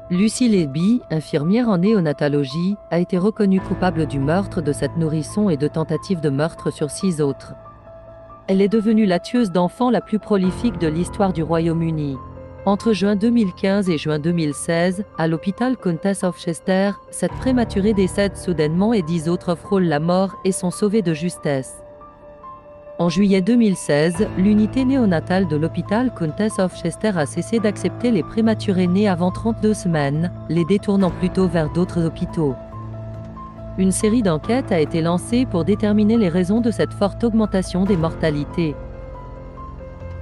Lucy Letby, infirmière en néonatologie, a été reconnue coupable du meurtre de 7 nourrissons et de tentatives de meurtre sur 6 autres. Elle est devenue la tueuse d'enfants la plus prolifique de l'histoire du Royaume-Uni. Entre juin 2015 et juin 2016, à l'hôpital Countess of Chester, 7 prématurés décèdent soudainement et 10 autres frôlent la mort et sont sauvés de justesse. En juillet 2016, l'unité néonatale de l'hôpital Countess of Chester a cessé d'accepter les prématurés nés avant 32 semaines, les détournant plutôt vers d'autres hôpitaux. Une série d'enquêtes a été lancée pour déterminer les raisons de cette forte augmentation des mortalités.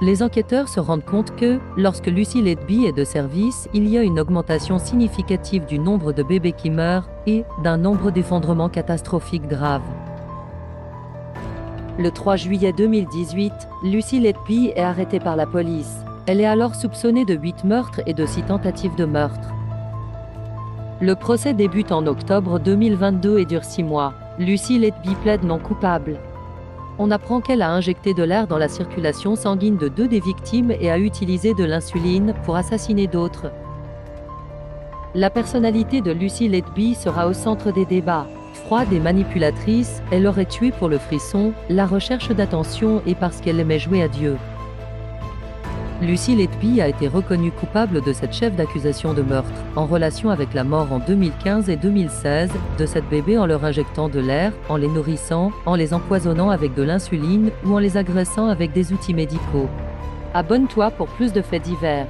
Les enquêteurs se rendent compte que, lorsque Lucy Letby est de service, il y a une augmentation significative du nombre de bébés qui meurent et d'un nombre d'effondrements catastrophiques graves. Le 3 juillet 2018, Lucy Letby est arrêtée par la police. Elle est alors soupçonnée de 8 meurtres et de 6 tentatives de meurtre. Le procès débute en octobre 2022 et dure 6 mois. Lucy Letby plaide non coupable. On apprend qu'elle a injecté de l'air dans la circulation sanguine de 2 des victimes et a utilisé de l'insuline pour assassiner d'autres. La personnalité de Lucy Letby sera au centre des débats. Froide et manipulatrice, elle aurait tué pour le frisson, la recherche d'attention et parce qu'elle aimait jouer à Dieu. Lucy Letby a été reconnue coupable de cette chef d'accusation de meurtre, en relation avec la mort en 2015 et 2016, de 7 bébés en leur injectant de l'air, en les nourrissant, en les empoisonnant avec de l'insuline ou en les agressant avec des outils médicaux. Abonne-toi pour plus de faits divers.